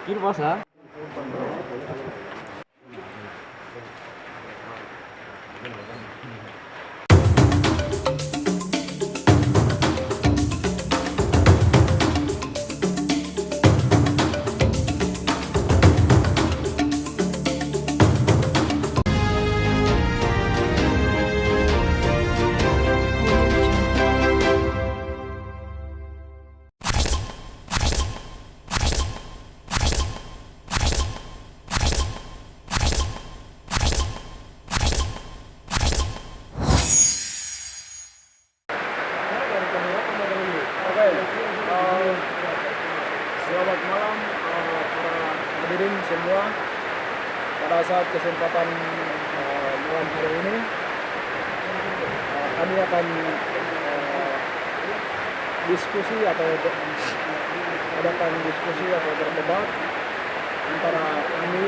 Kira masa? Selamat malam para hadirin semua. Pada saat kesempatan malam hari ini kami akan diskusi atau adakan diskusi atau berdebat antara kami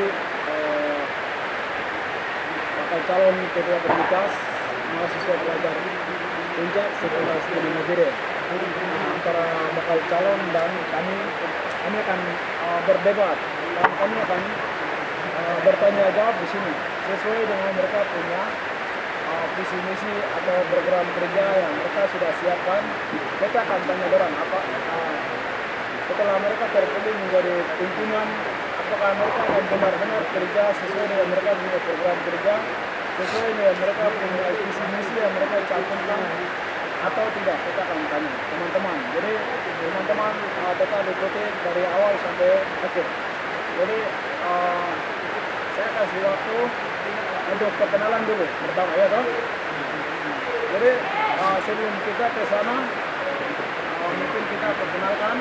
bakal calon ketua komunitas mahasiswa pelajar Puncak Sekolah Studi Nagire, antara bakal calon dan kami akan berdebat dan kami akan bertanya jawab di sini sesuai dengan mereka punya visi misi atau program kerja yang mereka sudah siapkan. Kita akan tanya orang apa setelah mereka terpilih menjadi pimpinan, apakah mereka akan benar-benar kerja sesuai dengan mereka punya program kerja, sesuai dengan mereka punya visi misi yang mereka cantumkan atau tidak. Kita akan tanya teman-teman. Jadi teman-teman tetap ikuti dari awal sampai akhir. Jadi saya kasih waktu untuk perkenalan dulu pertama ya toh. Jadi sebelum kita ke sana mungkin kita perkenalkan.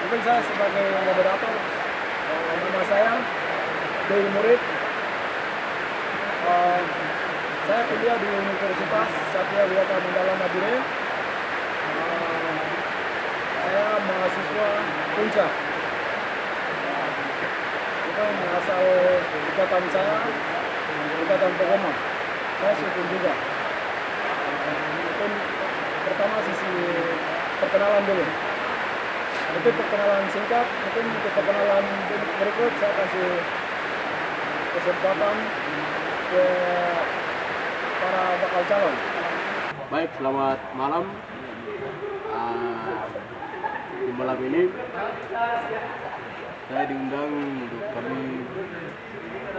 Mungkin saya sebagai moderator, nama saya Dewi Murid. Saya kuliah di Universitas Satya Wiyata Mandala Nagire. Saya mahasiswa Puncak. Itu asal ikatan saya, ikatan Pogoma. Saya sukun juga. Mungkin pertama sisi perkenalan dulu. Itu perkenalan singkat. Mungkin untuk perkenalan berikut saya kasih kesempatan ke para bakal calon. Baik, selamat malam. Di malam ini saya diundang untuk kami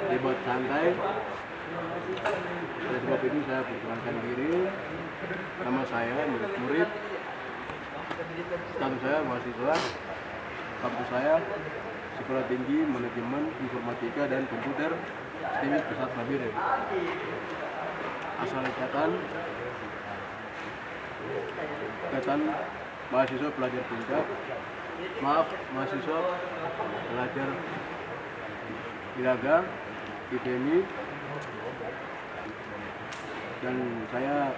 debat santai. Oleh sebab itu saya perkenalkan diri. Nama saya Murid. Status saya mahasiswa. Kampus saya Sekolah Tinggi Manajemen Informatika dan Komputer STIMIK Pusat Nabire. Asal ikatan Ikatan Mahasiswa Pelajar Puncak, mahasiswa pelajar Ilaga, IPMI, dan saya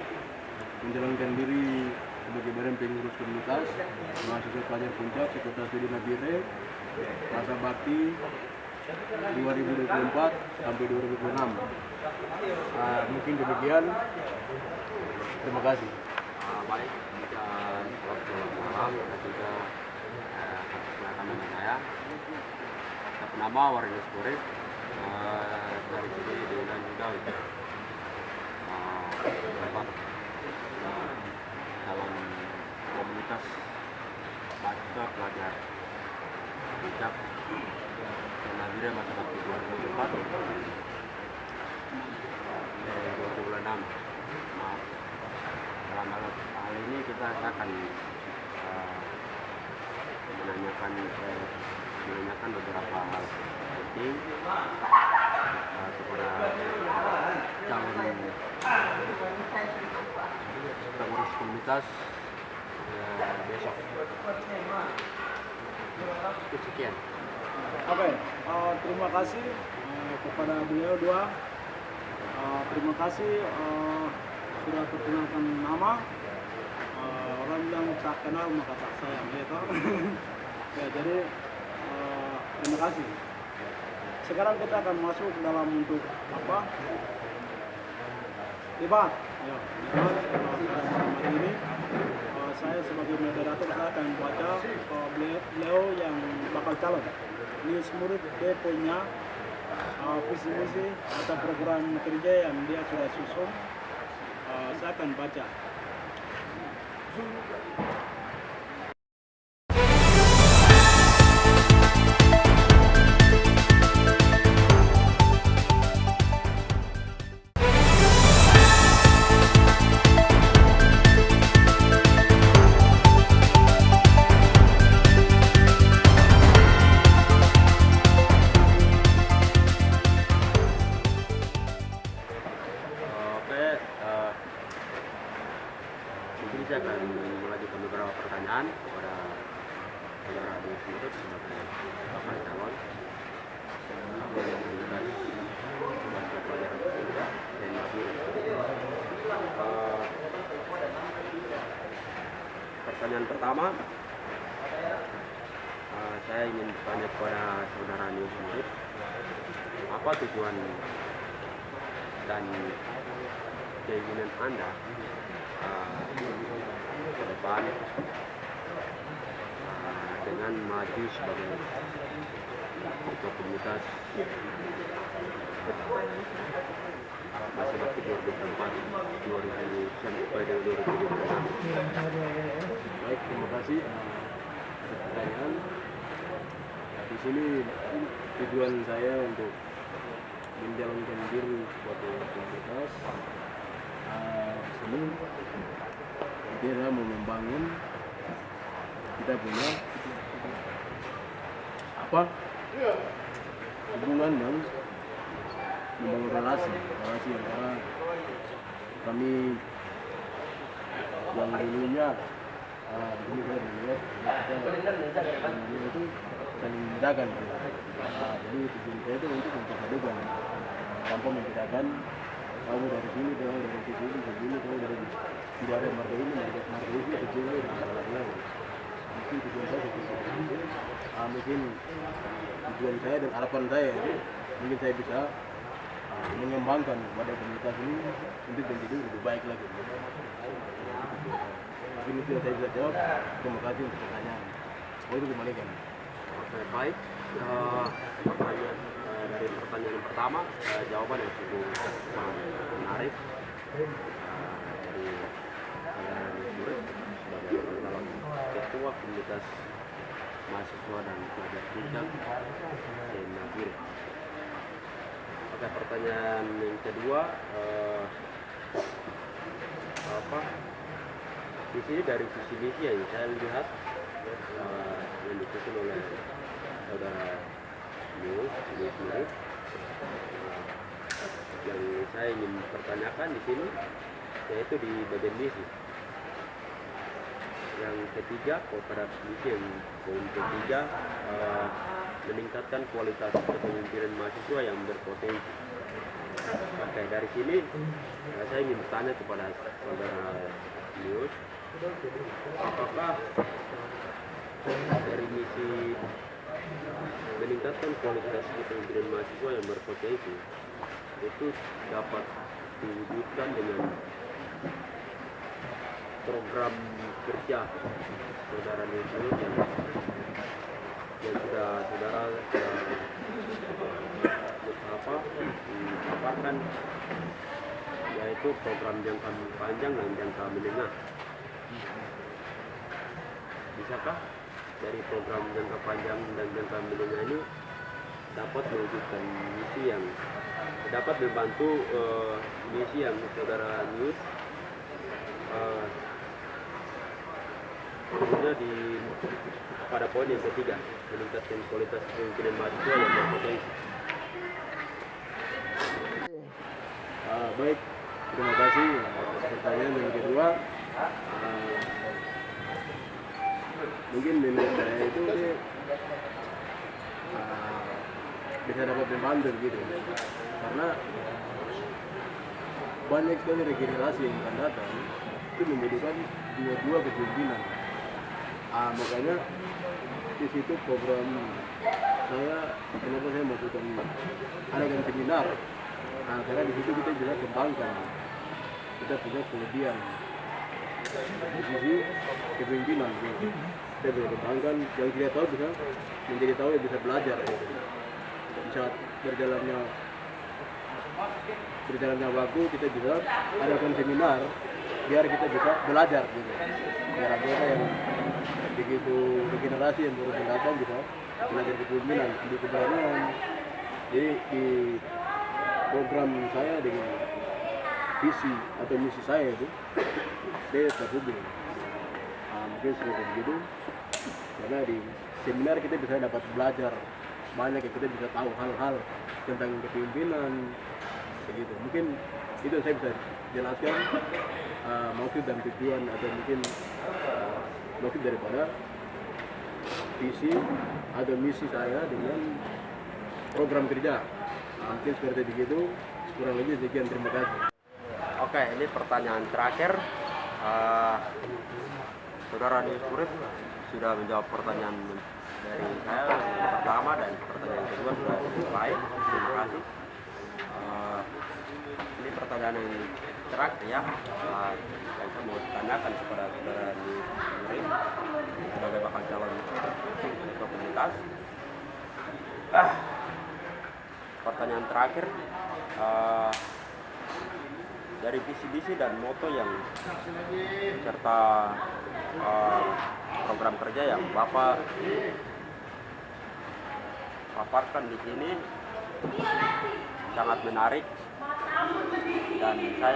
menjalankan diri sebagai badan pengurus komunitas mahasiswa pelajar Puncak Sekolah Studi Nabire masa bakti 2024 sampai 2026. Mungkin demikian. Terima kasih. Baik, selamat malam dan juga atas kedatangan saya. Nama Warinus Kurit, dari sini diundang juga untuk dapat dalam komunitas mahasiswa pelajar Puncak Nabire masa bakti 2024 2026. Maaf, dalam hal ini kita akan menanyakan beberapa hal penting kepada calon pengurus komunitas besok. Sekian. Oke, terima kasih kepada beliau dua. Terima kasih sudah perkenalkan nama. Orang bilang tak kenal maka tak sayang, gitu. Ya, jadi terima kasih. Sekarang kita akan masuk dalam untuk apa? Debat. Ya, debat pada malam hari ini. Saya sebagai moderator saya akan baca beliau yang bakal calon. News Murid dia punya visi misi atau program kerja yang dia sudah susun. Saya akan baca. Mungkin saya akan mengajukan beberapa pertanyaan kepada saudara News Murid sebagai bakal calon komunitas mahasiswa pelajar Puncak dan Nabire. Pertanyaan pertama, saya ingin bertanya kepada saudara News Murid, apa tujuan dan keinginan Anda ke depan dengan maju sebagai ketua komunitas masa bakti 2024 sampai 2026. Baik, terima kasih atas pertanyaan. Di sini tujuan saya untuk menjalankan diri sebagai komunitas seni itu adalah membangun kita punya hubungan dan membangun relasi antara kami yang dulunya dulu saya dilihat kita itu saling membedakan gitu. Jadi tujuan saya itu untuk memperhatikan tanpa membedakan kamu dari sini, kamu dari sini, kamu dari tidak ada marga ini kecil dan lain-lain. Mungkin tujuan saya seperti itu. Mungkin tujuan saya dan harapan saya mungkin saya bisa mengembangkan pada komunitas ini untuk menjadi lebih baik lagi. Mungkin itu yang saya bisa jawab. Terima kasih untuk pertanyaan. Itu kembalikan. Oke, baik. Dari pertanyaan pertama, jawaban yang cukup menarik dari saudara News Murid sebagai calon ketua komunitas mahasiswa dan pelajar Puncak Nabire. Oke, pertanyaan yang kedua, di sini dari visi misi yang saya lihat yang disusun oleh saudara News Murid, yang saya ingin pertanyakan di sini yaitu di bagian misi. yang ketiga, kooperasi misi yang poin ketiga, meningkatkan kualitas kepemimpinan mahasiswa yang berpotensi. Oke, dari sini saya ingin bertanya kepada saudara Nius, apakah dari misi meningkatkan kualitas kepemimpinan mahasiswa yang berpotensi itu dapat diwujudkan dengan program kerja saudara Nius yang sudah saudara dipaparkan, yaitu program jangka panjang dan jangka menengah. Bisakah dari program jangka panjang dan jangka menengah ini dapat mewujudkan misi yang dapat membantu misi yang saudara Nius tentunya pada poin yang ketiga, meningkatkan kualitas kepemimpinan mahasiswa yang berpotensi. Baik, terima kasih atas pertanyaan yang kedua. Mungkin menurut saya itu bisa dapat membantu gitu, karena banyak sekali regenerasi yang akan datang itu membutuhkan dua kepemimpinan. Makanya di situ program saya, kenapa saya masukkan adakan seminar, karena di situ kita bisa kembangkan, kita punya kelebihan di sisi kepemimpinan, kita bisa kembangkan yang tidak tahu bisa menjadi tahu, yang bisa belajar. Di saat berjalannya waktu kita bisa adakan seminar biar kita bisa belajar gitu, biar anggota yang begitu regenerasi yang baru datang bisa belajar kepemimpinan, di keberanian. Jadi di program saya dengan visi atau misi saya itu saya terhubung. Mungkin seperti begitu, karena di seminar kita bisa dapat belajar banyak, yang kita bisa tahu hal-hal tentang kepemimpinan begitu. Mungkin itu saya bisa jelaskan maksud dan tujuan, atau mungkin maksud daripada visi atau misi saya dengan program kerja. Mungkin seperti begitu, kurang lebih sekian, terima kasih. Oke, ini pertanyaan terakhir. Saudara Nius Urip sudah menjawab pertanyaan dari saya yang pertama, dan pertanyaan yang kedua sudah baik. Terima kasih. Ini pertanyaan yang terakhir ya, yang saya mau tanyakan kepada saudara Nius Urip sebagai bakal calon ketua komunitas. Pertanyaan terakhir, dari visi-visi dan moto yang serta program kerja yang Bapak paparkan di sini sangat menarik, dan saya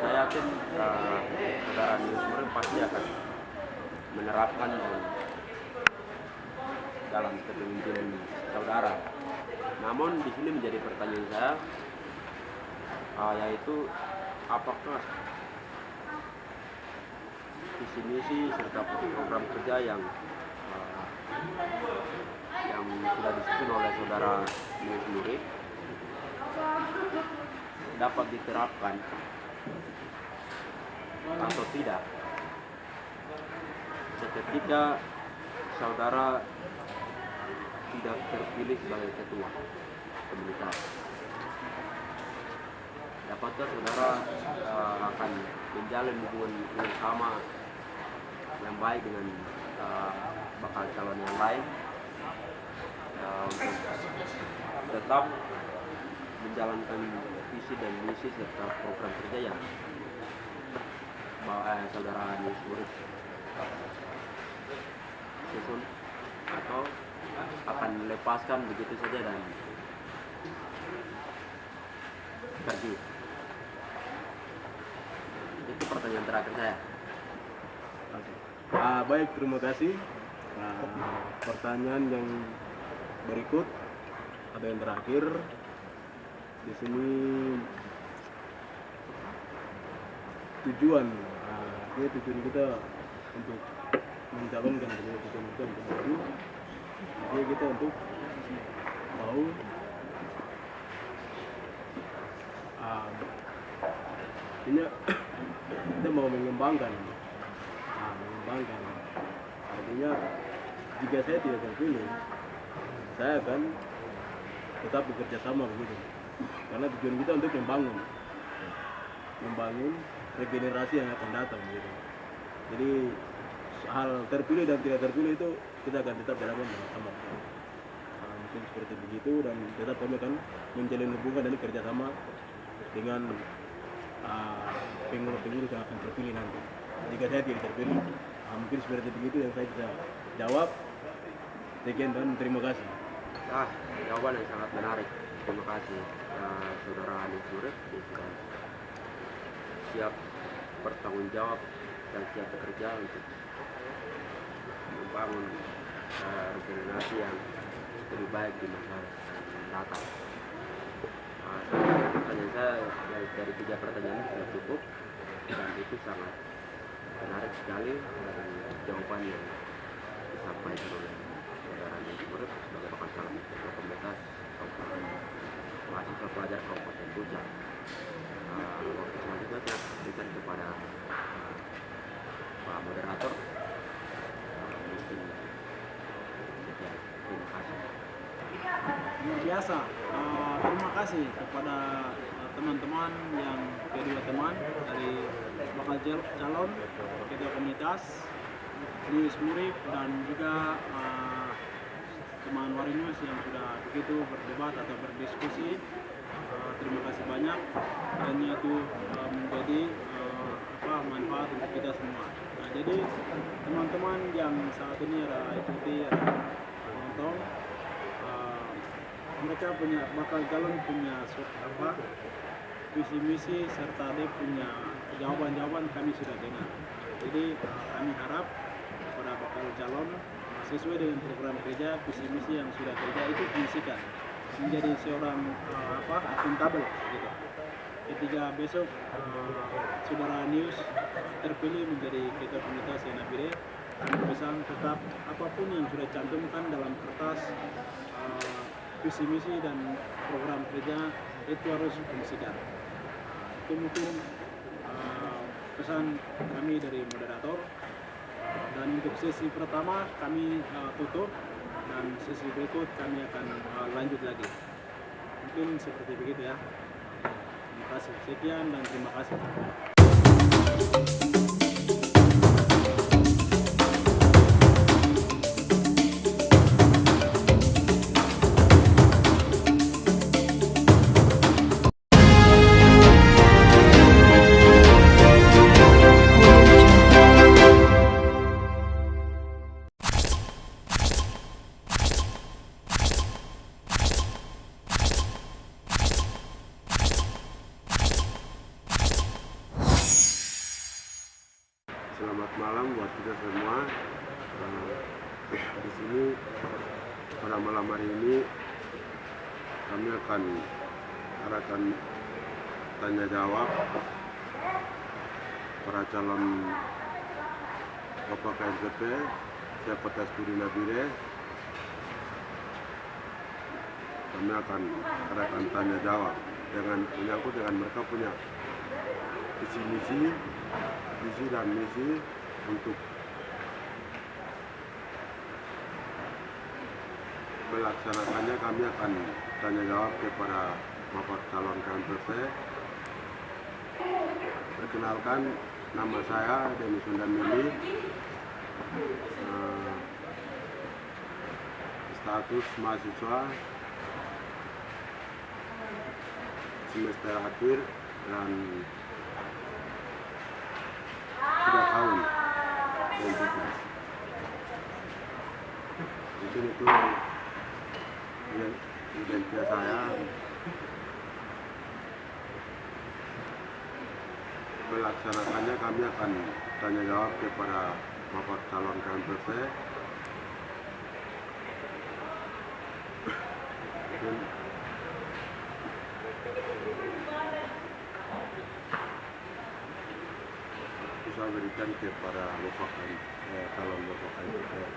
yakin saudara Nius Urip pasti akan menerapkan dalam kepemimpinan saudara. Namun di sini menjadi pertanyaan saya, yaitu apakah visi misi serta program kerja yang sudah disusun oleh saudara Nius Urip dapat diterapkan atau tidak seketika saudara tidak terpilih sebagai ketua komunitas. Dapatkah saudara akan menjalin hubungan sama yang baik dengan bakal calon yang lain untuk tetap menjalankan visi dan misi serta program kerja yang saudara Nius Urip susun, atau akan melepaskan begitu saja dan pergi? Itu pertanyaan terakhir saya. Baik, terima kasih. Pertanyaan yang berikut atau yang terakhir di sini, tujuan Jadi tujuan kita untuk mencalonkan tujuan kita untuk maju. Jadi kita untuk mau ini kita mau mengembangkan, artinya jika saya tidak terpilih, saya akan tetap bekerja sama begitu, karena tujuan kita untuk membangun regenerasi yang akan datang gitu. Jadi hal terpilih dan tidak terpilih itu kita akan tetap jalankan bersama. Mungkin seperti begitu, dan tetap kami akan menjalin hubungan dan kerjasama dengan pengurus-pengurus yang akan terpilih nanti. Jika saya tidak terpilih, mungkin seperti begitu yang saya bisa jawab. Sekian dan terima kasih. Jawaban yang sangat menarik. Terima kasih Saudara Anies Surip yang sudah siap bertanggung jawab dan siap bekerja untuk membangun regenerasi yang lebih baik di masa datang. Pertanyaan saya dari 3 pertanyaan sudah cukup, dan itu sangat menarik sekali dari jawaban yang disampaikan oleh Saudara Anies Surip sebagai bakal calon ketua komunitas mahasiswa pelajar Kabupaten Puncak. Waktu selanjutnya saya berikan kepada Pak Moderator. Mungkin sekian. Terima kasih. Biasa, terima kasih kepada teman-teman yang kedua teman dari bakal calon ketua komunitas di Smurip, dan juga teman Warinus yang sudah begitu berdebat atau berdiskusi. Terima kasih banyak, dan itu menjadi manfaat untuk kita semua. Nah, jadi teman-teman yang saat ini ada ikuti, ada nonton, mereka bakal calon punya visi misi serta dia punya jawaban kami sudah dengar. Jadi kami harap kepada bakal calon sesuai dengan program kerja, visi misi yang sudah kerja itu fungsikan menjadi seorang akuntabel gitu. Ketika besok Saudara News terpilih menjadi ketua komunitas Yanabire, kami pesan tetap apapun yang sudah cantumkan dalam kertas visi misi dan program kerja itu harus fungsikan. Itu mungkin pesan kami dari moderator. Dan untuk sesi pertama kami tutup, dan sesi berikut kami akan lanjut lagi. Mungkin seperti begitu ya. Terima kasih. Sekian dan terima kasih. Selamat malam buat kita semua. Di sini pada malam hari ini kami akan adakan tanya jawab para calon Bapak KNPP siapa Studi Nabire. Kami akan adakan tanya jawab dengan menyangkut dengan mereka punya visi dan misi untuk melaksanakannya. Kami akan tanya jawab kepada Bapak calon KNPP. Perkenalkan, nama saya Denny Sundamili, status mahasiswa semester akhir dan sudah tahun identitas. Di sini tuh identitas saya. Melaksanakannya kami akan tanya jawab kepada Bapak calon KNPP. Di saya berikan kepada calon Bapak KPR.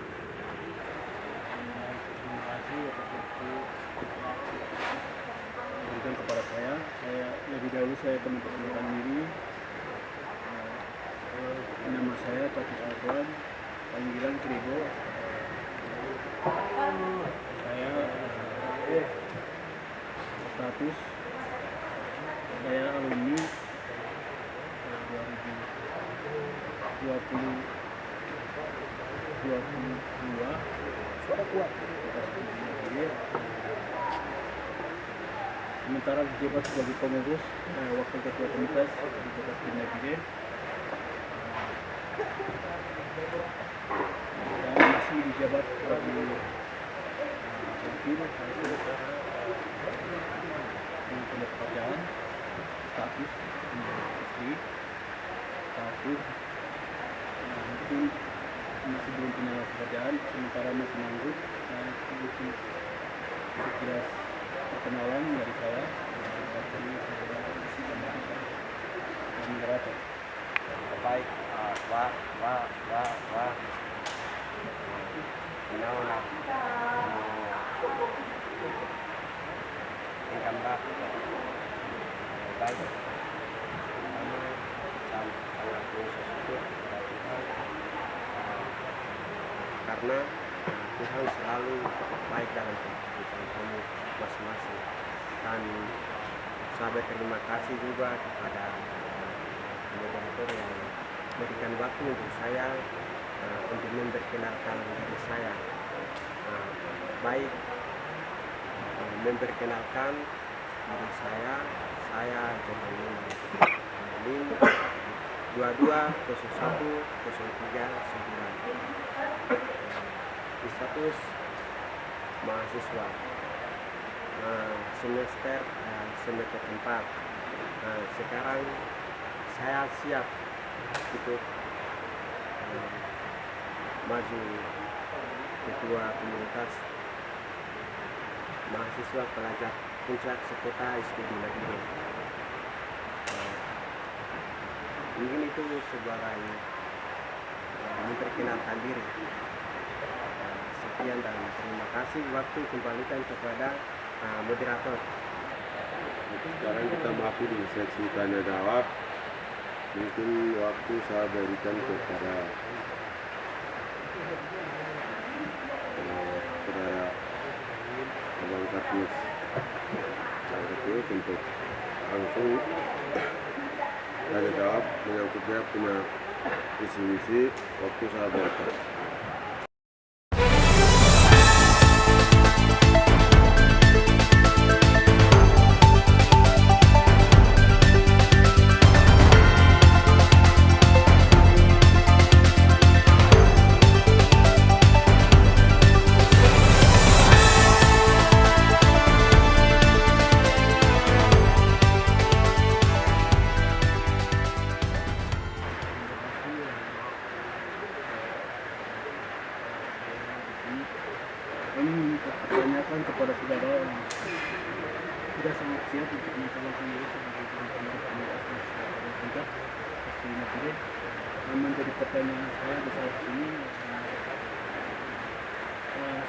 Terima kasih atas waktu berikan kepada saya. Lebih dahulu saya memperkenalkan diri. Nama saya Taufik Alwan, panggilan Kribo. Saya status saya alumni 2022. Suara kuat. Sementara dijabat sebagai pengurus wakil ketua komunitas di Kota Pinagiri, dan masih dijabat sebagai wakil di pekerjaan status istri satu, mungkin masih belum punya pekerjaan, sementara masih nganggur. Itu sekilas perkenalan dari saya. Baik, nauna income back baik kami sangat bersyukur kepada Tuhan karena Tuhan selalu baik dalam kehidupan kamu masing-masing, dan saya berterima kasih juga kepada moderator yang memberikan waktu untuk saya untuk memperkenalkan diri saya. Baik, memperkenalkan diri saya Johan Lim 22010309, status mahasiswa semester 4. Sekarang saya siap untuk maju ketua komunitas mahasiswa pelajar Puncak sekota studi negeri. Mungkin itu sebagai memperkenalkan diri. Sekian dan terima kasih. Waktu kembalikan kepada moderator. Sekarang kita masuk di seksi tanya jawab. Mungkin waktu saya berikan kepada Abang Katnis untuk langsung tanya jawab menyangkut dia punya visi-misi. Waktu saya berikan. Kami pertanyakan kepada saudara yang sudah sangat siap untuk mencalonkan diri sebagai pengurus komunitas masyarakat Puncak Studi Negeri. Menjadi pertanyaan saya di saat ini,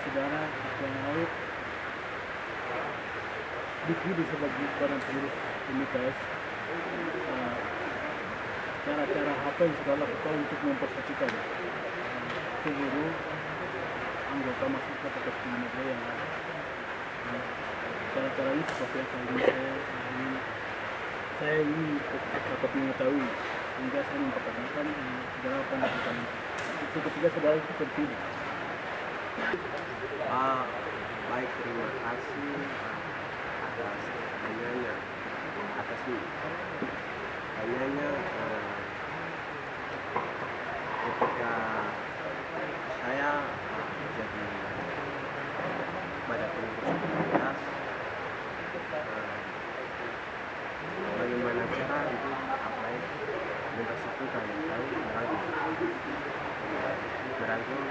saudara yang lalu dipilih sebagai badan pengurus komunitas, cara-cara apa yang sudah lakukan untuk mempersatukan seluruh anggota mahasiswa Kota Studi Negeri yang ada. Cara-caranya seperti apa ini saya ingin dapat mengetahui, sehingga saya mempertanyakan saudara apa yang lakukan itu ketika saudara itu terpilih. Baik, terima kasih atas pertanyaannya. Ketika saya jadi pada pengurus komunitas, bagaimana cara untuk mempersatukan merangkul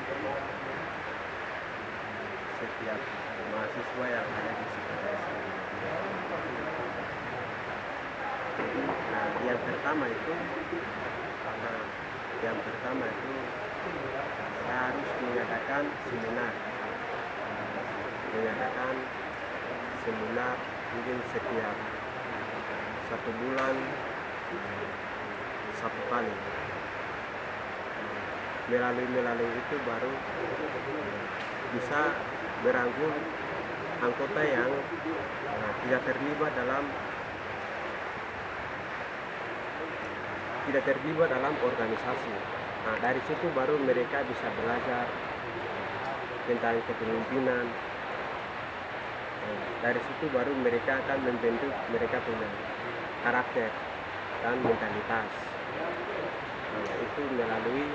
setiap mahasiswa yang ada di sekitar studi. Nah, yang pertama itu karena Yang pertama itu saya harus mengadakan seminar mungkin setiap 1 bulan 1 kali. Melalui itu baru bisa merangkul anggota yang tidak terlibat dalam organisasi. Nah, dari situ baru mereka bisa belajar tentang kepemimpinan. Dari situ baru mereka akan membentuk mereka punya karakter dan mentalitas. Nah, itu melalui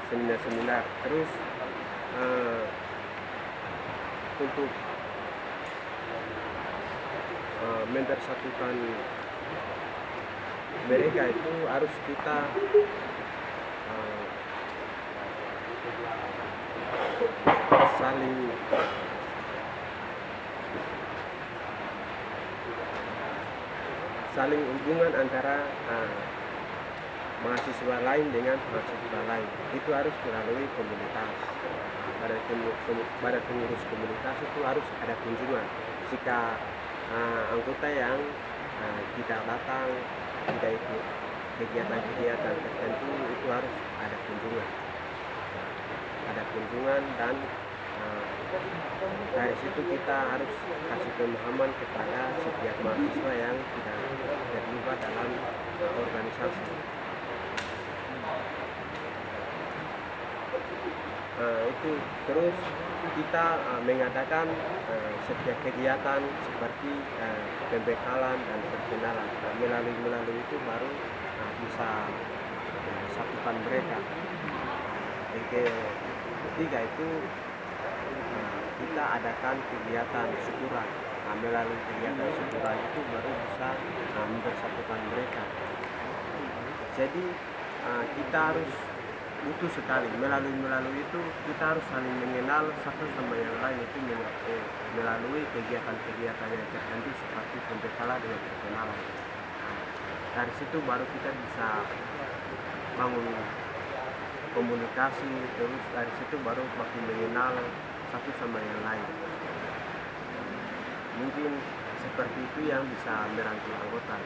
seminar-seminar. Terus untuk mempersatukan mereka itu harus kita saling hubungan antara mahasiswa lain dengan mahasiswa lain. Itu harus melalui komunitas. Pada pengurus komunitas itu harus ada kunjungan. Jika anggota yang tidak datang, tidak ikut kegiatan-kegiatan tertentu, itu harus ada kunjungan dan dari situ kita harus kasih pemahaman kepada setiap mahasiswa yang tidak terlibat dalam organisasi. Itu terus kita mengadakan setiap kegiatan seperti pembekalan dan perkenalan. Melalui itu baru bisa satukan mereka. Ketiga itu kita adakan kegiatan syukuran. Melalui kegiatan syukuran itu baru bisa mempersatukan mereka. Jadi kita harus butuh sekali melalui itu kita harus saling mengenal satu sama yang lain, itu melalui kegiatan-kegiatan yang tertentu seperti pembekalan dan perkenalan. Dari situ baru kita bisa bangun komunikasi, terus dari situ baru makin mengenal satu sama yang lain. Mungkin seperti itu yang bisa merangkul anggota.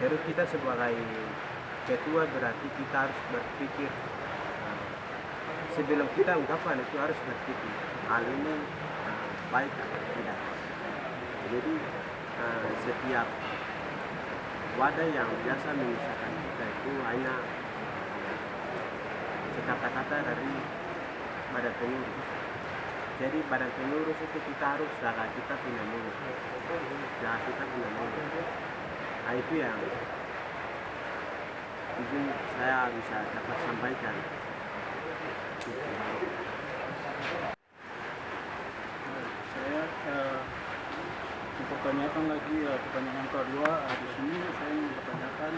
Terus kita sebagai ketua berarti kita harus berpikir sebelum kita ungkapan itu harus berpikir hal ini baik atau tidak. Jadi setiap wadah yang biasa memisahkan kita itu hanya kata-kata dari badan pengurus. Jadi badan pengurus itu kita harus jaga kita punya mulut. Nah, itu yang mungkin saya bisa dapat sampaikan. Saya mempertanyakan lagi pertanyaan kedua. Di sini saya ingin bertanyakan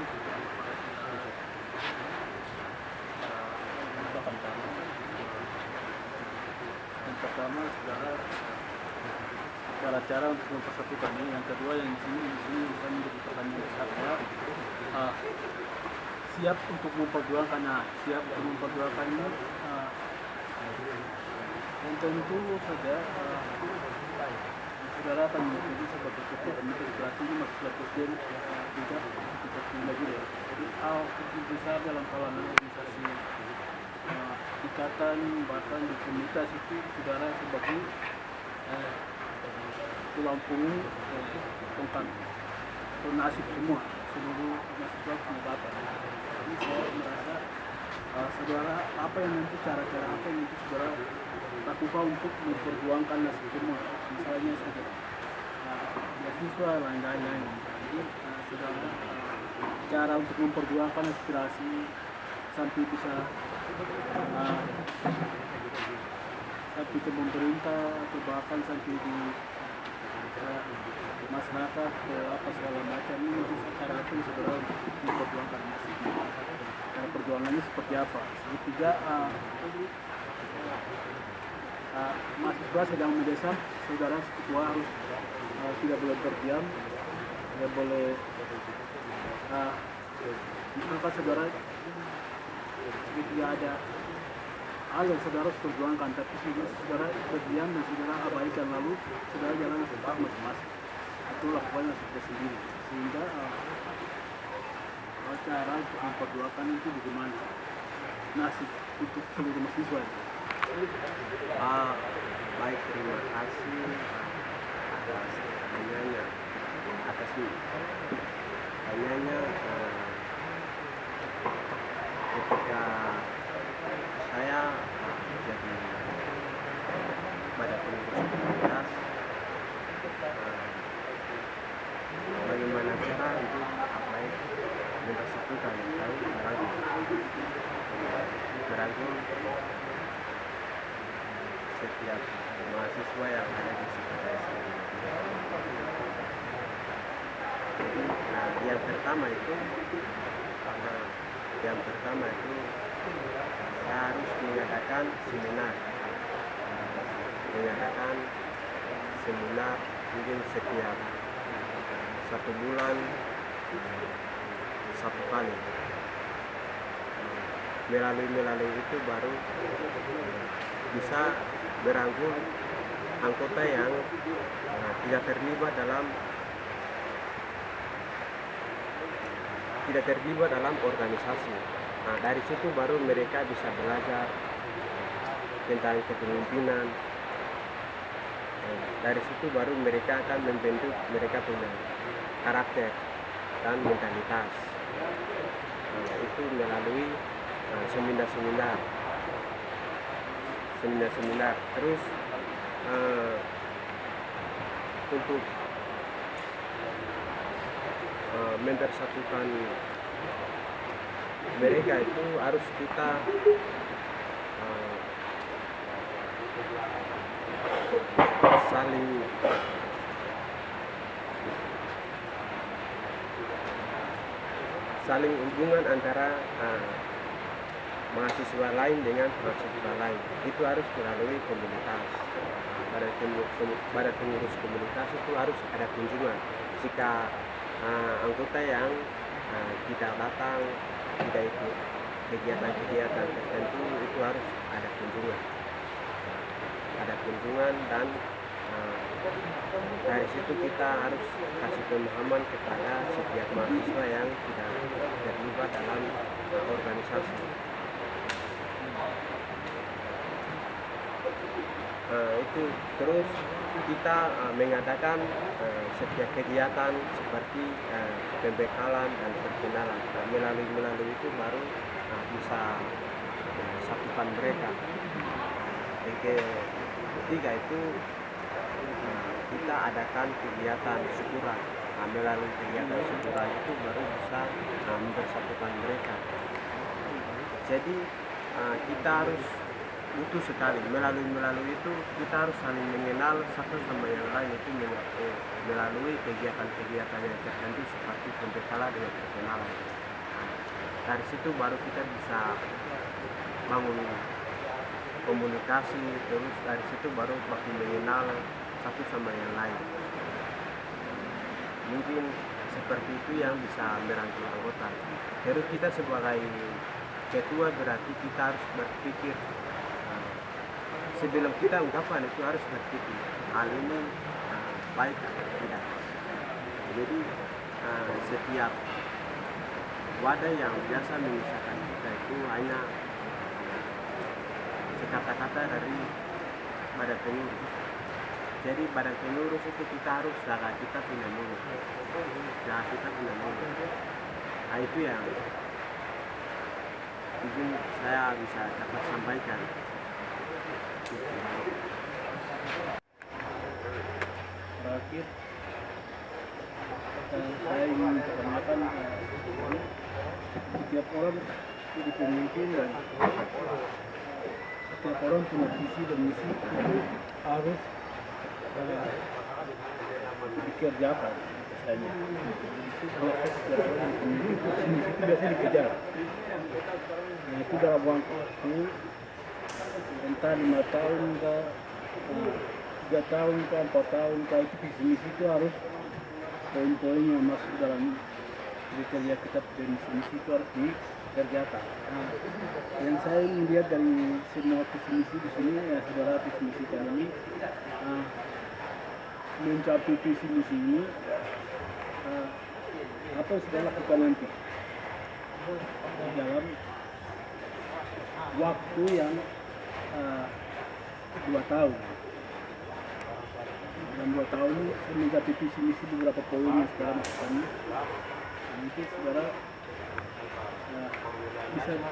yang pertama saudara cara untuk mempersatukan ini. Yang kedua yang di sini saya menjadi pertanyaan saya, siap untuk memperjuangkannya, dan tentu saja saudara akan menjadi sebagai ketua komite, berarti ini maksudnya presiden juga seperti lagi ya. Jadi besar dalam kalangan organisasi ikatan bahkan di komunitas itu saudara sebagai tulang punggung tentang nasib semua seluruh mahasiswa penyebaran. Jadi saya merasa saudara apa yang nanti cara-cara apa yang nanti saudara lakukan untuk memperjuangkan nasib semua, misalnya saja mahasiswa lain-lain. Jadi saudara cara untuk memperjuangkan aspirasi sampai bisa sampai ke pemerintah atau bahkan sampai di masyarakat apa segala macam, ini cara itu saudara memperjuangkan nasib. Cara perjuangannya seperti apa? Ketiga, mahasiswa sedang mendesak, saudara ketua harus tidak boleh terdiam, tidak boleh maka saudara tidak ada hal yang saudara harus perjuangkan, tapi saudara berdiam dan saudara abaikan, lalu saudara jalan tentang masing-masing itu lakukan saudara sendiri, sehingga cara untuk memperjuangkan itu bagaimana nasib untuk seluruh mahasiswa. Baik, terima kasih atas pertanyaannya. Ketika saya jadi badan pengurus komunitas, bagaimana cara itu mempersatukan merangkul setiap mahasiswa yang ada di sekitar saya. Jadi, yang pertama itu saya harus mengadakan seminar mungkin setiap 1 bulan 1 kali. Melalui itu baru bisa berangkul anggota yang tidak terlibat dalam organisasi. Dari situ baru mereka bisa belajar tentang kepemimpinan. Dari situ baru mereka akan membentuk mereka punya karakter dan mentalitas. Itu melalui seminar-seminar. Terus untuk mempersatukan mereka itu harus kita saling hubungan antara mahasiswa lain dengan mahasiswa lain. Itu harus melalui komunitas. Pada pengurus komunitas itu harus ada kunjungan. Jika anggota yang tidak datang, tidak ikut kegiatan-kegiatan tertentu, itu harus ada kunjungan dan dari situ kita harus kasih pemahaman kepada setiap mahasiswa yang tidak terlibat dalam organisasi. Itu terus kita mengadakan setiap kegiatan seperti pembekalan dan perkenalan. Melalui itu baru bisa satukan mereka. Ketiga itu kita adakan kegiatan syukuran. Melalui kegiatan syukuran itu baru bisa mempersatukan mereka. Jadi kita harus butuh sekali melalui itu kita harus saling mengenal satu sama yang lain, itu melalui kegiatan-kegiatan yang tertentu seperti pembekalan dengan perkenalan. Dari situ baru kita bisa bangun komunikasi, terus dari situ baru makin mengenal satu sama yang lain. Mungkin seperti itu yang bisa merangkul anggota. Terus kita sebagai ketua berarti kita harus berpikir sebelum kita ungkapkan, itu harus berpikir hal ini baik atau tidak. Jadi setiap wadah yang biasa memisahkan kita itu hanya sekata-kata dari badan pengurus. Jadi badan pengurus itu kita harus jaga kita punya mulut. Itu yang mungkin saya bisa dapat sampaikan. Terakhir, saya ingin menyampaikan setiap orang jadi pemimpin dan setiap orang punya visi dan misi harus dikerjakan. Misalnya, kalau setiap orang pemimpin misi itu biasanya dikejar. Nah, itu dalam waktu entah 5 tahun ke 3 tahun ke 4 tahun ke, itu visi misi itu harus poin-poin yang masuk dalam kriteria kita visi misi itu harus dikerjakan. Nah, yang saya melihat dari semua visi misi di sini ya saudara visi misi kami ini mencapai visi misi ini apa yang sudah lakukan nanti dalam waktu yang 2 tahun. Dalam 2 tahun ini saya mencapai visi misi beberapa poin yang sekarang lakukan. Nanti saudara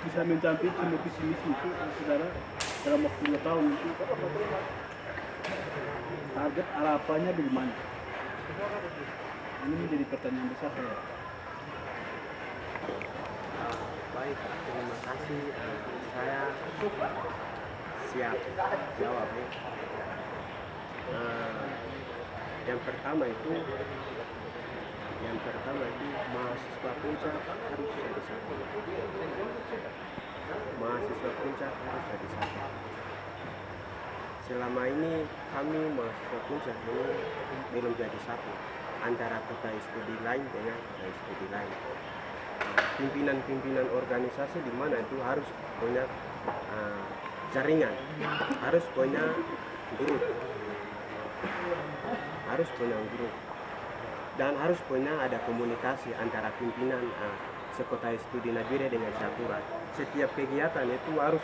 bisa mencapai semua visi misi itu saudara dalam waktu 2 tahun itu target harapannya di mana? Ini menjadi pertanyaan besar saya. Baik, terima kasih. Saya siap jawab ya. Yang pertama itu mahasiswa Puncak harus jadi satu. Mahasiswa Puncak harus jadi satu. Selama ini kami mahasiswa Puncak ini belum jadi satu antara kota studi lain dengan kota studi lain. Pimpinan-pimpinan organisasi di mana itu harus punya jaringan, harus punya grup, dan harus punya ada komunikasi antara pimpinan sekota studi Nabire dengan Syakura. Setiap kegiatan itu harus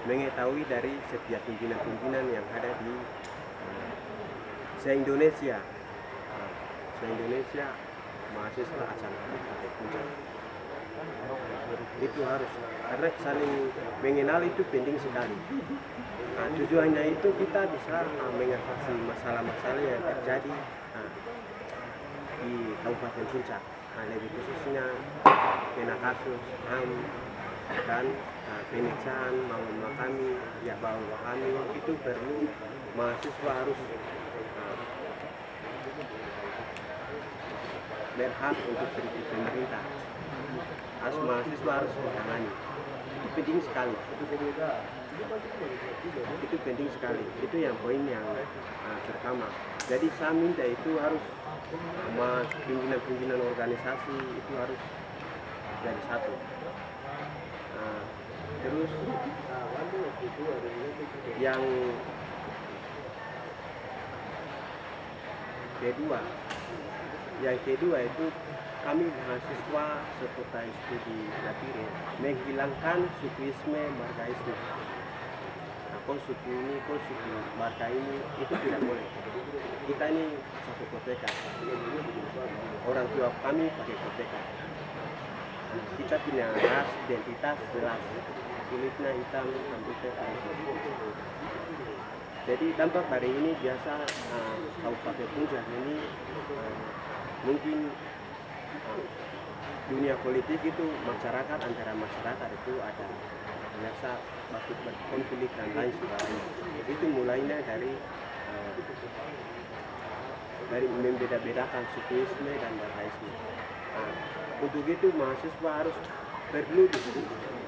mengetahui dari setiap pimpinan-pimpinan yang ada di se-Indonesia. Se-Indonesia mahasiswa asal Kabupaten Puncak. Itu harus, karena saling mengenal itu penting sekali. Tujuannya itu kita bisa mengatasi masalah-masalah yang terjadi di Kabupaten Puncak. Lebih khususnya kena kasus HAM dan penyiksaan mama kami, ya bahwa kami itu perlu mahasiswa harus berhak untuk kritik pemerintah. Mahasiswa harus ditangani. Itu penting sekali. Itu penting sekali. Itu yang poin yang pertama. Jadi saya minta itu harus pimpinan-pimpinan organisasi itu harus jadi satu. Terus yang kedua itu kami mahasiswa sekota studi Nabire menghilangkan sukuisme margaisme. Kau suku ini, kau suku marga ini, itu tidak boleh. Kita ini satu koteka. Orang tua kami pakai koteka. Kita punya ras, identitas jelas. Kulitnya hitam, rambutnya putih. Jadi dampak dari ini biasa Kabupaten Puncak ini mungkin dunia politik itu masyarakat antara masyarakat itu ada biasa konflik dan lain sebagainya. Itu mulainya dari membeda-bedakan sukuisme dan margaisme. Untuk itu mahasiswa harus perlu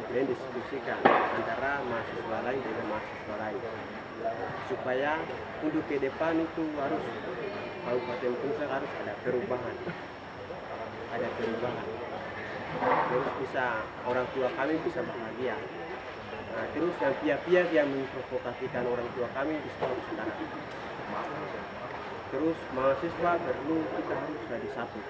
mendiskusikan antara mahasiswa lain dengan mahasiswa lain, supaya untuk ke depan itu harus Kabupaten Puncak harus ada perubahan, terus bisa orang tua kami bisa bahagia. Terus yang pihak-pihak yang memprovokasikan orang tua kami di stop sekarang. Terus mahasiswa perlu kita harus jadi satu.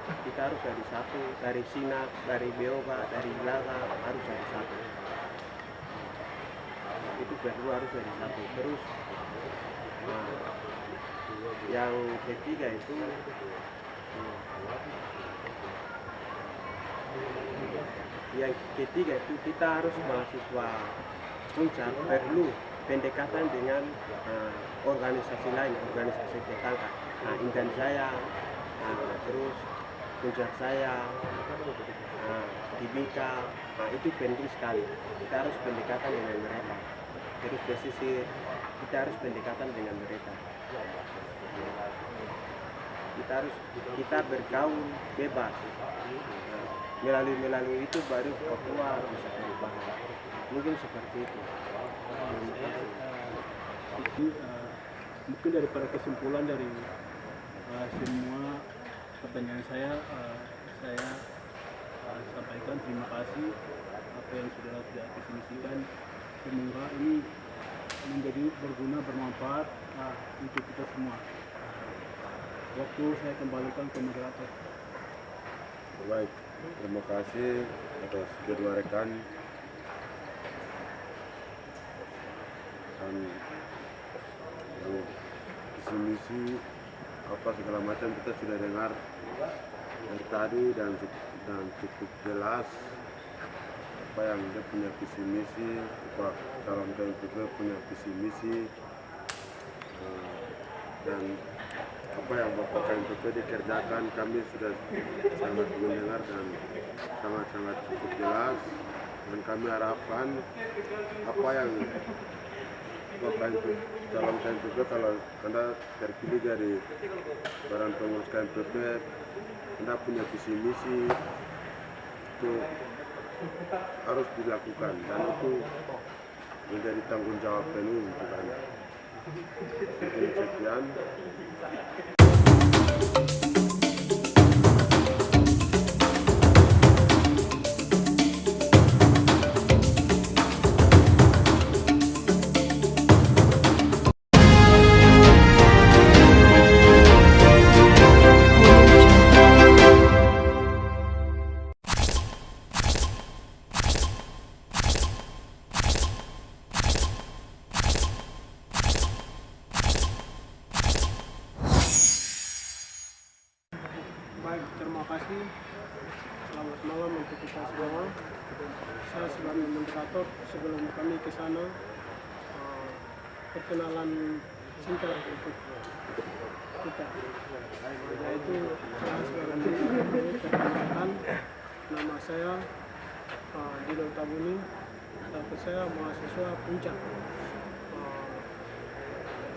Kita harus jadi satu, dari Sinak, dari Beoga, dari Ilaga harus jadi satu. Itu perlu harus jadi satu. Terus yang ketiga itu kita harus mahasiswa Puncak perlu pendekatan dengan organisasi lain, organisasi tetangga. Indan Jaya, terus Puncak Saya, Tibika, itu penting sekali. Kita harus pendekatan dengan mereka. Terus pesisir, kita harus pendekatan dengan mereka. Kita bergaul bebas. Melalui itu baru Papua bisa berubah. Mungkin seperti itu. Mungkin daripada kesimpulan dari semua pertanyaan saya sampaikan terima kasih apa yang sudah visi misikan. Semoga ini menjadi berguna, bermanfaat untuk kita semua. Waktu saya kembalikan ke moderator. Baik, terima kasih atas kedua rekan dan yang visi misi apa segala macam kita sudah dengar dari tadi dan cukup jelas apa yang dia punya visi misi, apa calon KMPP punya visi misi dan apa yang Bapak KMPP dikerjakan kami sudah sangat mendengar dan sangat cukup jelas, dan kami harapkan apa yang Bapak calon KMPP kalau Anda terpilih dari badan pengurus KMPP, Anda punya visi misi itu harus dilakukan dan itu menjadi tanggung jawab penuh untuk Anda. Mungkin sekian. Baik, terima kasih. Selamat malam untuk kita semua. Saya sebagai moderator, sebelum kami ke sana, perkenalan singkat untuk kita. Yaitu saya sebagai moderator, nama saya Dino Tabuni, tapi saya mahasiswa Puncak.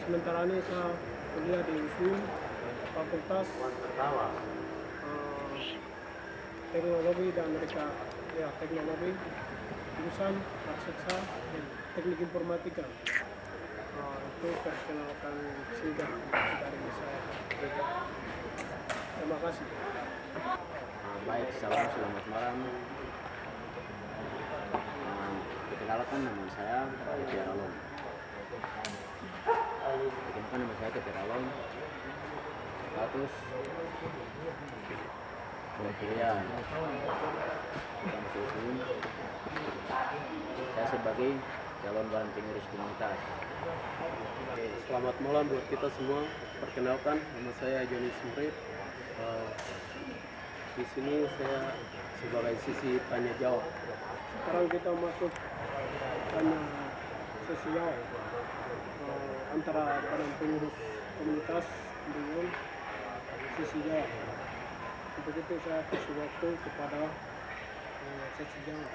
Sementara ini saya kuliah di USUM, Fakultas Teknologi dan Teknologi, jurusan Praksiksa Teknik Informatika. Itu perkenalkan singkat dari saya. Terima kasih. Baik, selamat malam. Perkenalkan nama saya Ketir Alom. Status kuliah kita masih USUM. Saya sebagai calon badan pengurus komunitas. Selamat malam buat kita semua. Perkenalkan, nama saya Joni Smrit. Di sini saya sebagai sisi tanya jawab. Sekarang kita masuk tanya sosial antara badan pengurus komunitas dengan sesi jawab. Untuk itu saya kasih waktu kepada sesi jawab.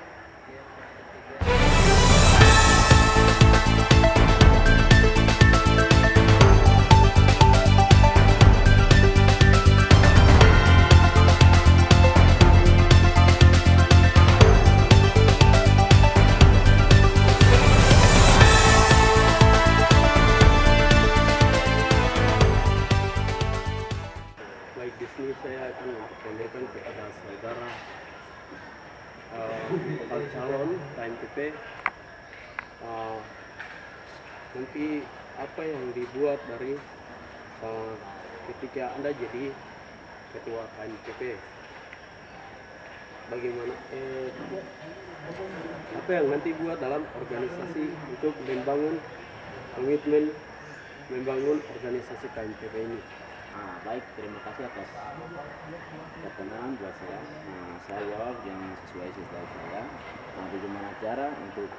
Baik, di sini saya akan memperkenalkan kepada saudara bakal calon KMPP. Nanti apa yang dibuat dari ketika Anda jadi ketua KMPP, bagaimana apa yang nanti buat dalam organisasi untuk membangun komitmen membangun organisasi KMPP ini. Baik, terima kasih atas perkenalan buat saya. Saya jawab yang sesuai setahu saya. Bagaimana cara untuk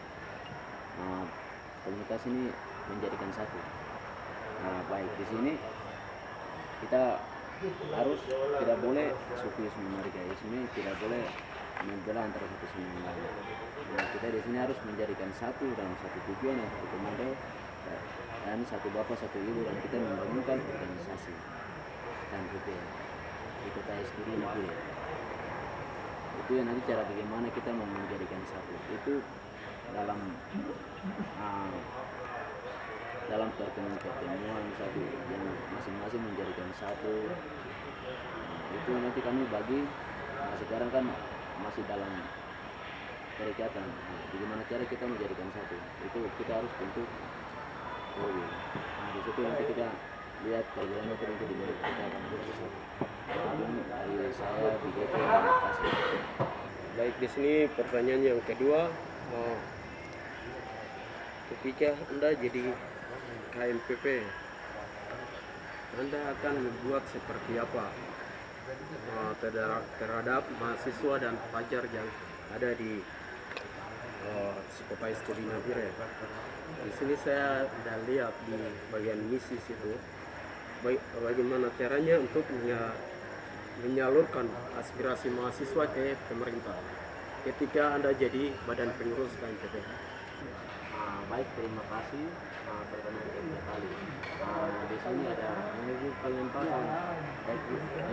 komunitas ini menjadikan satu. Baik, di sini kita harus tidak boleh sufisme margaisme, tidak boleh membela antara satu sama lain. Kita di sini harus menjadikan satu dalam satu tujuan dan satu komando dan satu bapak satu ibu, dan kita membangunkan organisasi dan di kota Estiri Negeri. Itu yang nanti cara bagaimana kita mau menjadikan satu itu dalam pertemuan satu yang masing-masing menjadikan satu itu nanti kami bagi. Nah, sekarang kan masih dalam perikatan. Nah, bagaimana cara kita menjadikan satu? Itu kita harus bentuk hobi. Nah, di situ nanti kita lihat perjalanan itu nanti dimana kita akan menjadi satu. Dari saya di GP kasih. Baik, di sini pertanyaan yang kedua, ketika Anda jadi KMPP, Anda akan membuat seperti apa terhadap mahasiswa dan pelajar yang ada di Psikopai Studi Nabire. Di sini saya sudah lihat di bagian misi situ, bagaimana caranya untuk menyalurkan aspirasi mahasiswa ke pemerintah ketika Anda jadi badan pengurus KMPP. Baik, terima kasih. Pertanyaan kedua kali. Di sini ada menurut pengempasan baik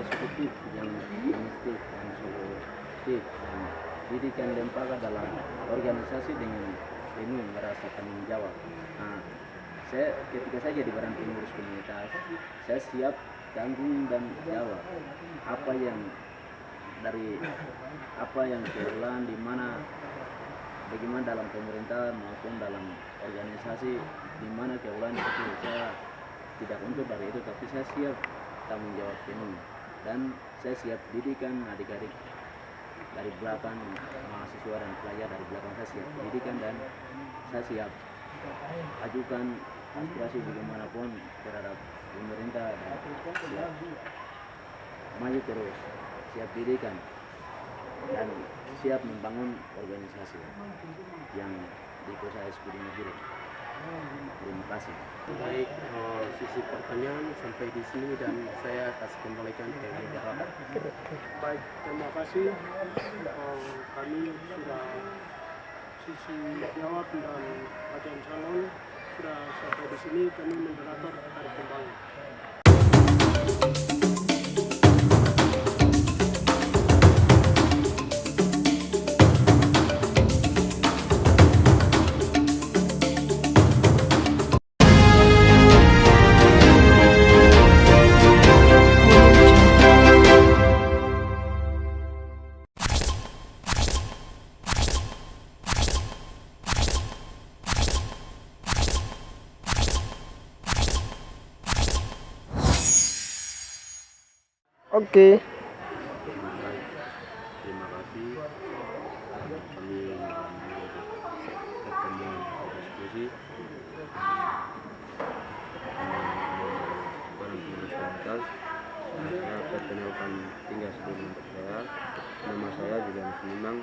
eksekutif yang domestik dan subjektif dan didikan lembaga dalam organisasi dengan penuh merasa tanggung jawab. Saya ketika saya jadi badan pengurus komunitas, saya siap tanggung dan jawab apa yang kebetulan di mana, bagaimana dalam pemerintah maupun dalam organisasi di mana kebetulan itu saya tidak untuk dari itu, tapi saya siap tanggung jawab penuh dan saya siap didikan adik-adik dari belakang, mahasiswa dan pelajar dari belakang. Saya siap didikan dan saya siap ajukan aspirasi bagaimanapun terhadap pemerintah dan siap maju terus, siap didikan dan siap membangun organisasi yang di Kosa Studi Nabire. Terima kasih. Baik, sisi pertanyaan sampai di sini dan saya kasih kembalikan ke Bidara. Baik, terima kasih. Kami sudah sisi jawab dan bagian calon sudah sampai di sini. Kami moderator tarik kembali. Oke. Terima kasih. Kami bertemu diskusi barang pengurus komunitas. Saya perkenalkan tinggal sebelum untuk saya. Nama saya juga Muslimang.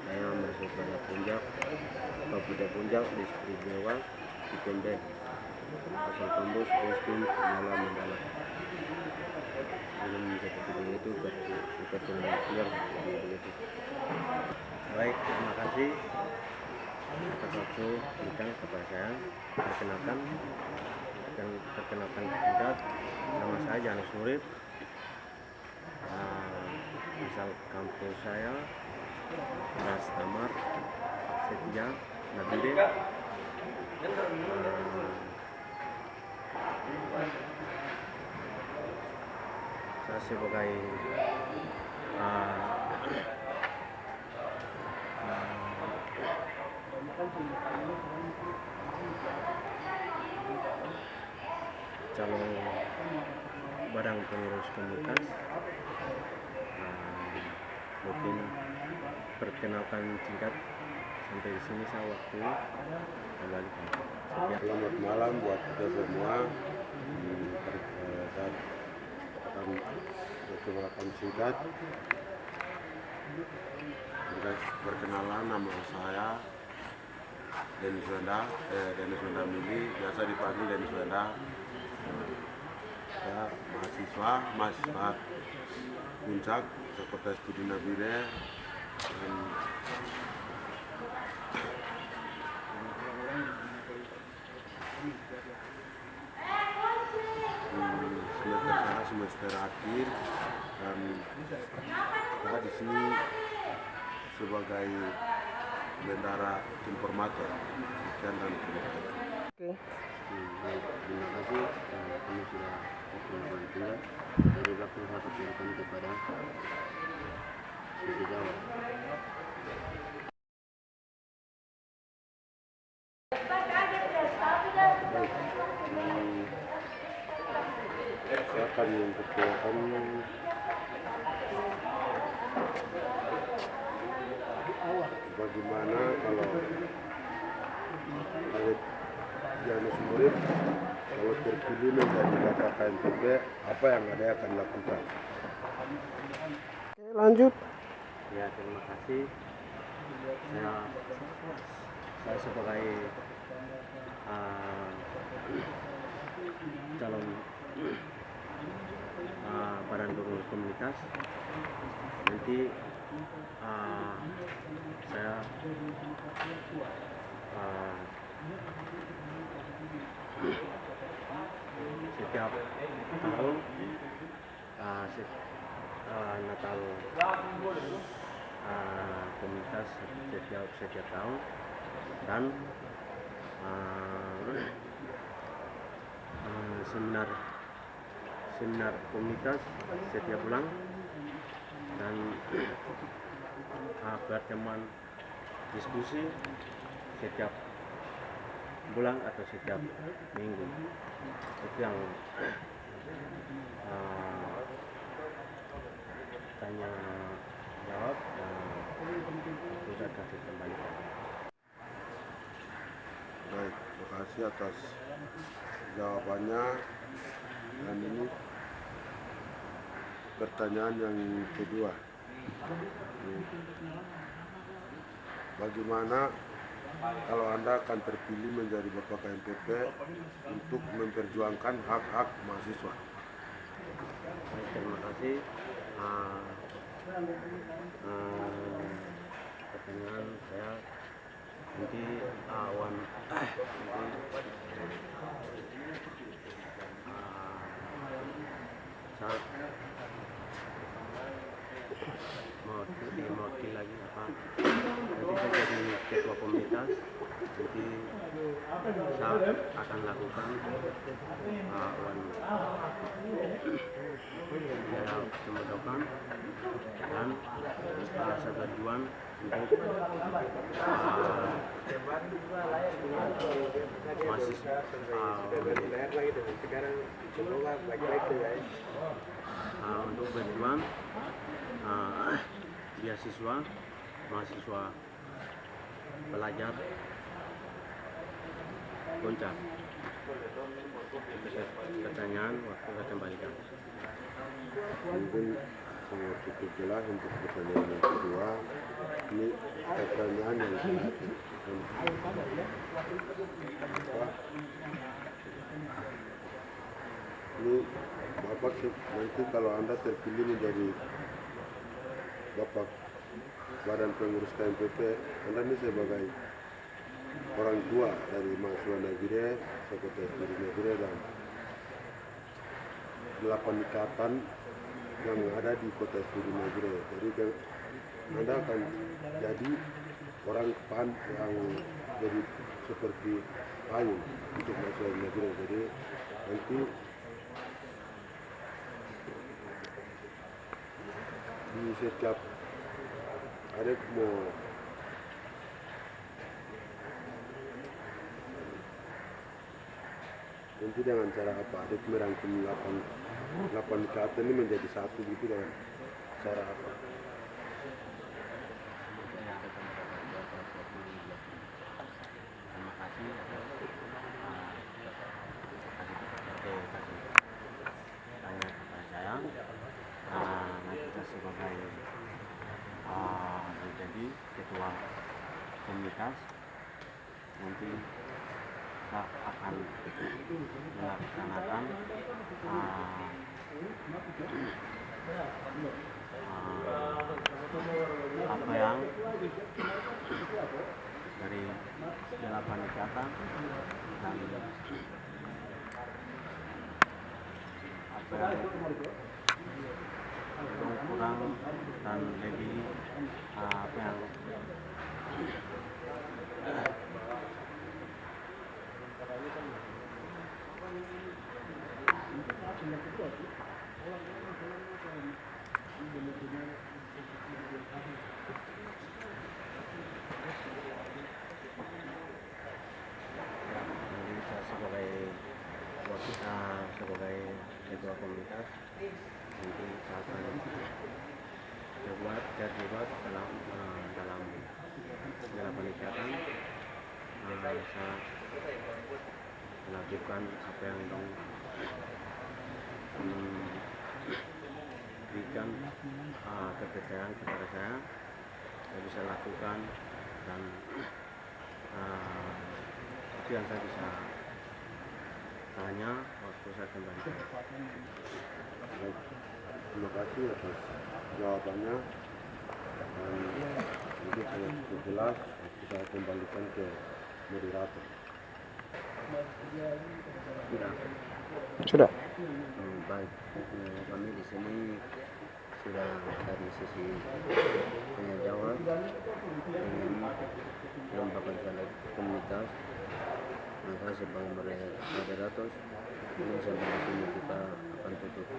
Saya masuk pada Puncak, Kabupaten Puncak, Distrik Jawa, di Pendek. Asal kampus Kostum Malam Mandala. Belum seperti itu perkenalan biar begitu. Baik, terima kasih atas waktu bintang kepada saya. Perkenalkan singkat, nama saya Janus Nurib, asal kampus saya Ras Tamar Setia Nabire. Saya sebagai calon badan pengurus komunitas, mungkin perkenalkan singkat sampai di sini saya waktu kembalikan. Selamat malam buat kita semua. Saat akan perkenalkan singkat. Perkenalan, nama saya Denis Wenda Mili, biasa dipanggil Denis Wenda. Saya mahasiswa Puncak, Fakultas Studi Nabire, dan semester akhir, dan saya di sini sebagai bendara informator. Sekian dan terima kasih. Oke. Terima kasih kami sudah berkumpul tinggal dari belakang satu kami kepada Susi Jawa. Saya akan memperkenalkan bagaimana kalau Khalid Janus Murid kalau terpilih menjadi Bapak KNPB, apa yang ada akan lakukan? Oke, lanjut. Ya, terima kasih. Saya sebagai calon badan pengurus komunitas, nanti saya setiap tahun Natal komunitas setiap tahun, dan seminar komunitas setiap bulan, dan pertemuan diskusi setiap bulan atau setiap minggu. Itu yang tanya jawab sudah kasih kembali. Baik, terima kasih atas jawabannya. Dan ini pertanyaan yang kedua. Bagaimana kalau Anda akan terpilih menjadi Bapak KNPP untuk memperjuangkan hak-hak mahasiswa? Baik, terima kasih. Pertanyaan saya nanti saat mewakil lagi nanti saya jadi ketua komunitas, nanti saya akan lakukan pemodokan, dan saya berjuang untuk untuk berjuang beasiswa mahasiswa pelajar Puncak. Pertanyaan waktu saya kembalikan. Mungkin sangat cukup jelas untuk pertanyaan yang kedua. Ini pertanyaan yang ini Bapak nanti kalau Anda terpilih menjadi Bapak Badan Pengurus KNPP, Anda ini sebagai orang tua dari mahasiswa Nagire, Sekretaris Studi Nagire, dan 8 ikatan yang ada di Kota Studi Nagire. Jadi Anda akan jadi orang PAN yang jadi seperti payung untuk mahasiswa Nagire. Jadi nanti di setiap Adek mau nanti dengan cara apa? Adek merangkum 8 ikatan ini menjadi satu gitu dengan cara apa? Terima kasih tanya kepada saya. Nanti saya sebagai menjadi ketua komunitas, nanti kita akan melaksanakan apa yang dari 8 ikatan, dan apa yang kurang dan lebih apa yang Jadi saya sebagai sebagai ketua komunitas nanti saya akan terlibat dalam kegiatan saya melakukan apa yang berikan kepercayaan kepada saya bisa lakukan dan itu yang saya bisa tanya waktu saya kembali. Baik, terima kasih atas jawabannya dan itu sangat cukup jelas. Kita kembalikan ke moderator. Sudah. Baik, kami di sini sudah dari sisi tanya jawab dengan lembaga komunitas. Maka sebagai moderator ini sampai di sini kita akan tutup.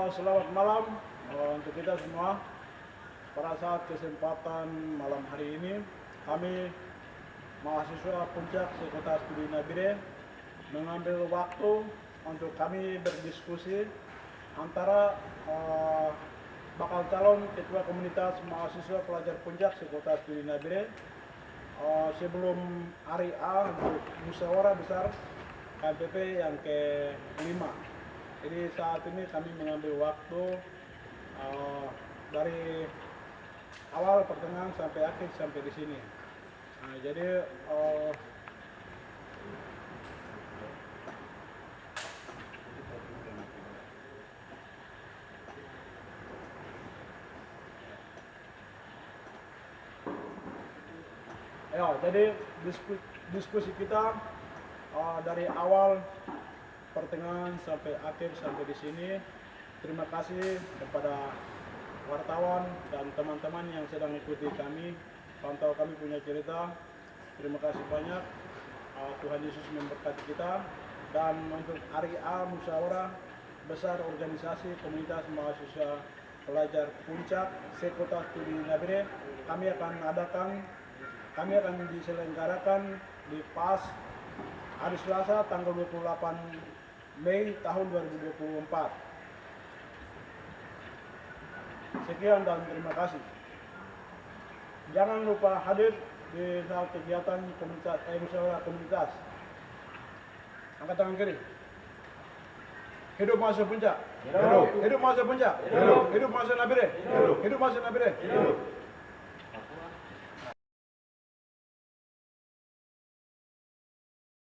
Selamat malam untuk kita semua. Pada saat kesempatan malam hari ini, kami mahasiswa Puncak Sekota Studi Nabire mengambil waktu untuk kami berdiskusi antara bakal calon ketua komunitas mahasiswa pelajar Puncak Sekota Studi Nabire sebelum hari A untuk musyawarah besar KMPP yang ke-5. Jadi saat ini kami mengambil waktu dari awal pertengahan sampai akhir sampai di sini. Jadi diskusi kita dari awal pertengahan sampai akhir sampai di sini. Terima kasih kepada wartawan dan teman-teman yang sedang ikuti kami, pantau kami punya cerita. Terima kasih banyak. Tuhan Yesus memberkati kita. Dan untuk hari A musyawarah besar organisasi komunitas mahasiswa pelajar Puncak Sekota Studi Nabire kami akan diselenggarakan di PAS hari Selasa tanggal 28 Mei tahun 2024. Sekian dan terima kasih. Jangan lupa hadir di saat kegiatan komunitas musyawarah komunitas. Angkat tangan kiri. Hidup mahasiswa Puncak. Hidup. Hidup mahasiswa Puncak. Hidup. Hidup mahasiswa Nabire. Hidup mahasiswa Nabire. Hidup.